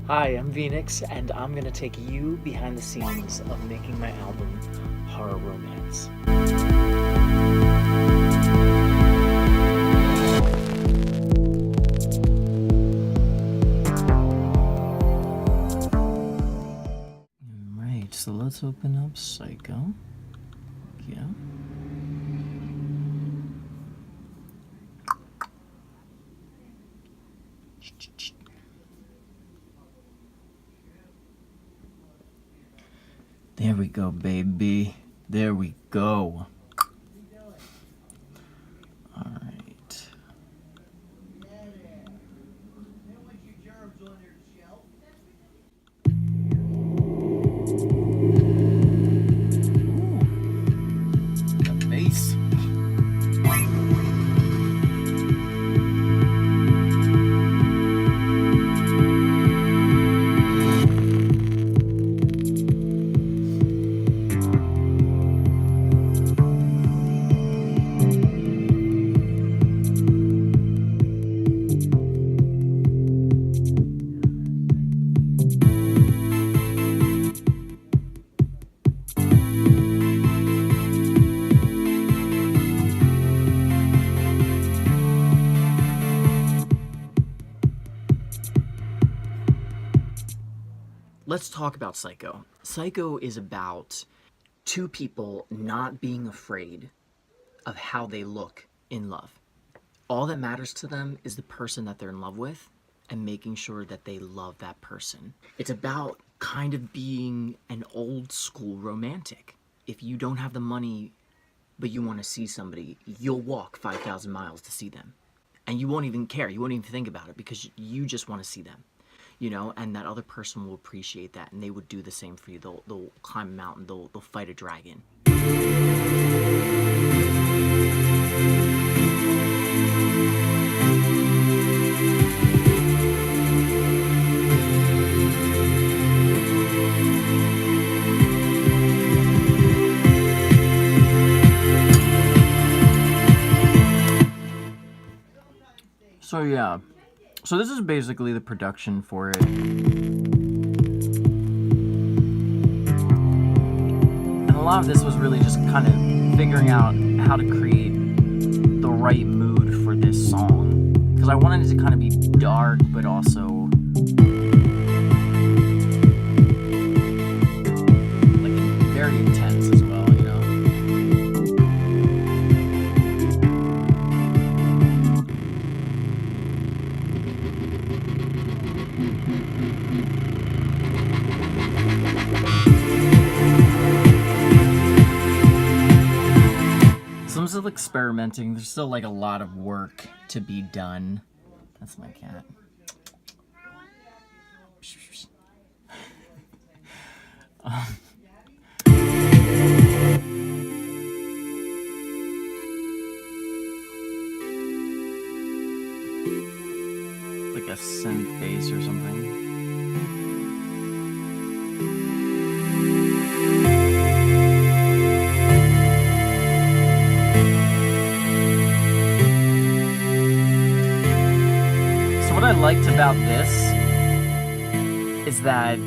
Hi, I'm VNIX, and I'm gonna take you behind the scenes of making my album, Horror Romance. Alright, so let's open up Psycho. Yeah. There we go, baby. There we go. All right. The bass. Let's talk about Psycho. Psycho is about two people not being afraid of how they look in love. All that matters to them is the person that they're in love with and making sure that they love that person. It's about kind of being an old school romantic. If you don't have the money, but you want to see somebody, you'll walk 5,000 miles to see them. And you won't even care. You won't even think about it because you just want to see them. You know, and that other person will appreciate that, and they would do the same for you. They'll climb a mountain, they'll fight a dragon. So yeah. So this is basically the production for it. And a lot of this was really just kind of figuring out how to create the right mood for this song. Because I wanted it to kind of be dark, but also like very intense as well, you know? So I'm still experimenting. There's still like a lot of work to be done. That's my cat. Like a synth bass or something. What I liked about this is that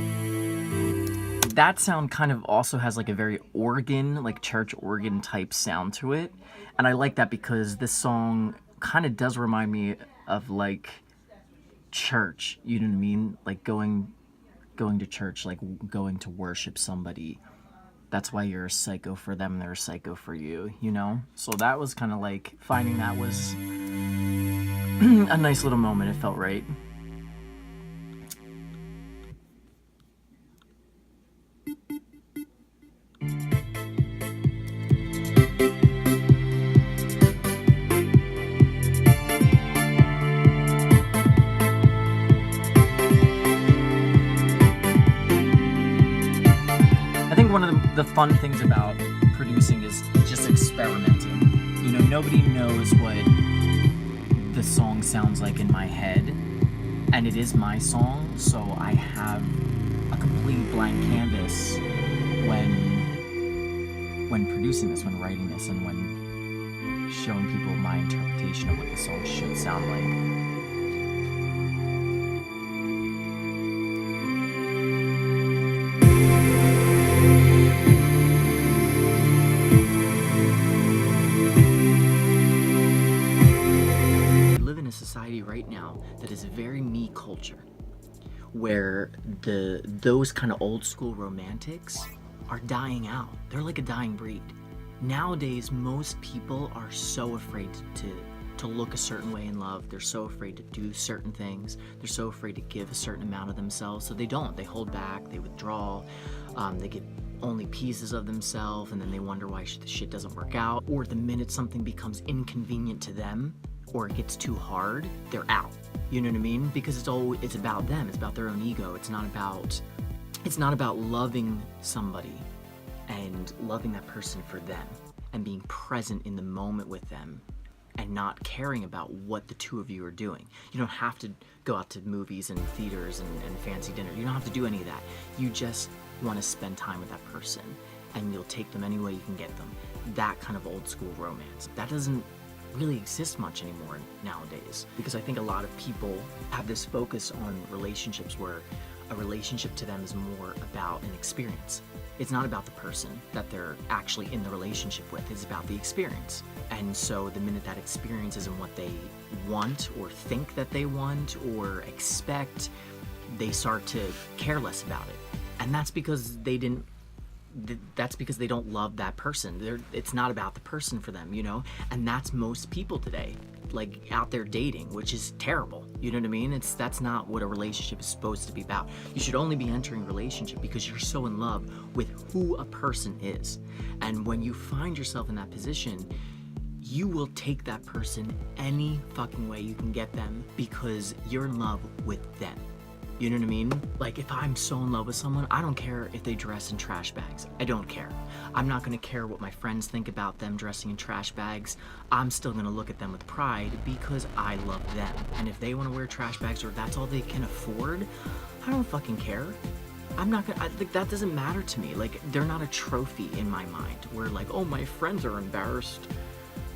sound kind of also has like a very organ, like church organ type sound to it. And I like that because this song kind of does remind me of like church, you know what I mean? Like going to church, like going to worship somebody. That's why you're a psycho for them, they're a psycho for you, you know? So that was kind of like, finding that was a nice little moment. It felt right. I think one of the fun things about producing is just experimenting. You know, nobody knows what the song sounds like in my head, and it is my song, so I have a complete blank canvas when producing this, when writing this, and when showing people my interpretation of what the song should sound like. society right now that is very me culture, where those kind of old school romantics are dying out. They're like a dying breed. Nowadays, most people are so afraid to look a certain way in love. They're so afraid to do certain things. They're so afraid to give a certain amount of themselves, so they don't. They hold back, they withdraw, they get only pieces of themselves, and then they wonder why the shit doesn't work out. Or the minute something becomes inconvenient to them, or it gets too hard, they're out. You know what I mean? Because it's about them. It's about their own ego. It's not about loving somebody and loving that person for them and being present in the moment with them and not caring about what the two of you are doing. You don't have to go out to movies and theaters and fancy dinner. You don't have to do any of that. You just want to spend time with that person, and you'll take them any way you can get them. That kind of old school romance. That doesn't really exist much anymore nowadays, because I think a lot of people have this focus on relationships where a relationship to them is more about an experience. It's not about the person that they're actually in the relationship with. It's about the experience. And so the minute that experience isn't what they want or think that they want or expect, they start to care less about it. And that's because they don't love that person. It's not about the person for them, you know? And that's most people today, like out there dating, which is terrible. You know what I mean? That's not what a relationship is supposed to be about. You should only be entering a relationship because you're so in love with who a person is. And when you find yourself in that position, you will take that person any fucking way you can get them because you're in love with them. You know what I mean? Like, if I'm so in love with someone, I don't care if they dress in trash bags. I don't care. I'm not gonna care what my friends think about them dressing in trash bags. I'm still gonna look at them with pride because I love them. And if they wanna wear trash bags or that's all they can afford, I don't fucking care. That doesn't matter to me. Like, they're not a trophy in my mind where like, oh, my friends are embarrassed.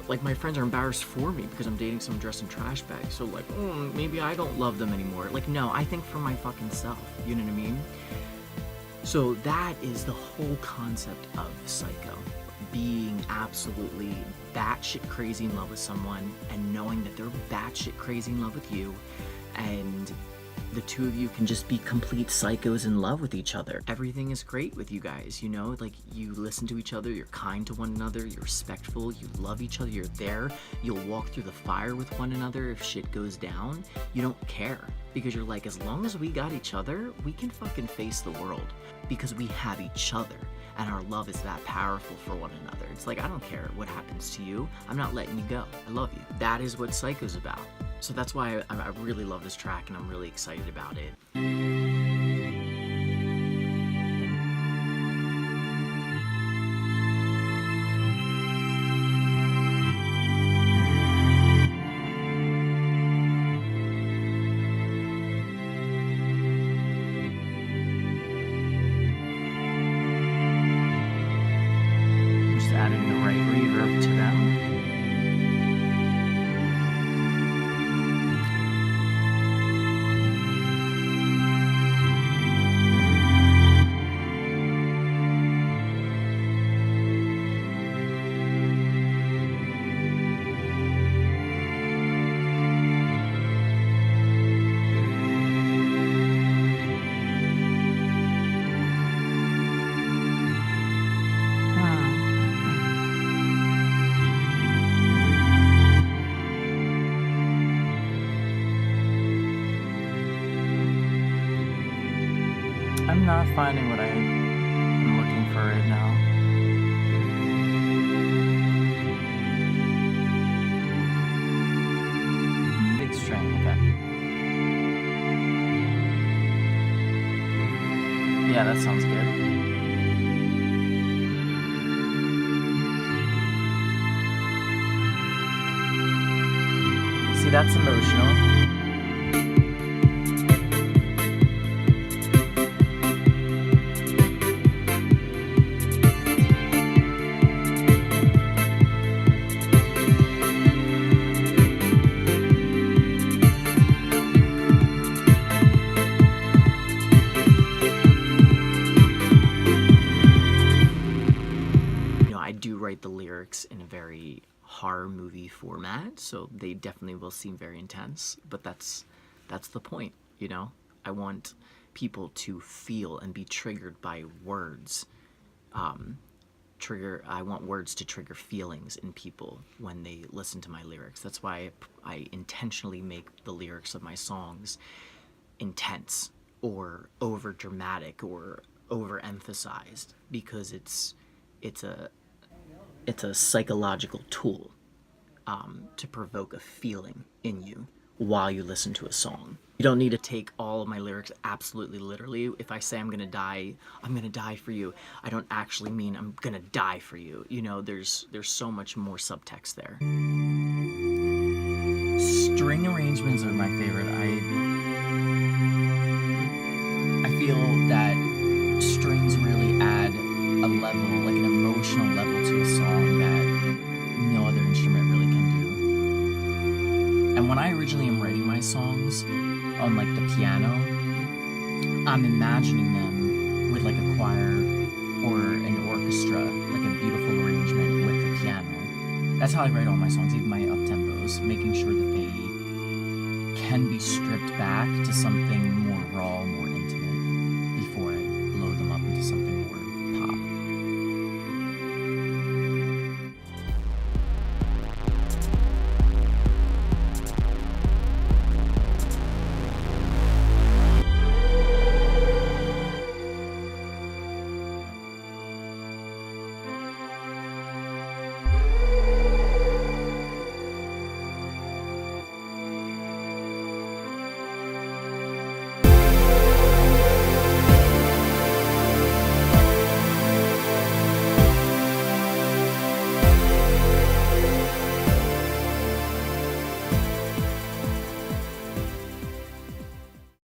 Like, my friends are embarrassed for me because I'm dating someone dressed in trash bags. So like, maybe I don't love them anymore. Like, no, I think for my fucking self. You know what I mean? So that is the whole concept of Psycho. Being absolutely batshit crazy in love with someone and knowing that they're batshit crazy in love with you, and the two of you can just be complete psychos in love with each other. Everything is great with you guys, you know? Like, you listen to each other, you're kind to one another, you're respectful, you love each other, you're there. You'll walk through the fire with one another if shit goes down. You don't care because you're like, as long as we got each other, we can fucking face the world because we have each other. And our love is that powerful for one another. It's like, I don't care what happens to you. I'm not letting you go. I love you. That is what Psycho's about. So that's why I really love this track and I'm really excited about it. Just adding the right reverb to them. I'm not finding what I'm looking for right now. Big string, okay. Yeah, that sounds good. See, that's emotional. Write the lyrics in a very horror movie format, so they definitely will seem very intense, but that's the point, you know? I want people to feel and be triggered by words. I want words to trigger feelings in people when they listen to my lyrics. That's why I intentionally make the lyrics of my songs intense or over dramatic or overemphasized, because it's a psychological tool to provoke a feeling in you while you listen to a song. You don't need to take all of my lyrics absolutely literally. If I say I'm gonna die for you, I don't actually mean I'm gonna die for you. You know, there's so much more subtext there. String arrangements are my favorite. I feel that strings really add a level, like an emotional level to a song that no other instrument really can do. And when I originally am writing my songs on like the piano, I'm imagining them with like a choir or an orchestra, like a beautiful arrangement with the piano. That's how I write all my songs, even my up-tempos, making sure that they can be stripped back to something more raw, more intimate, before I blow them up into something more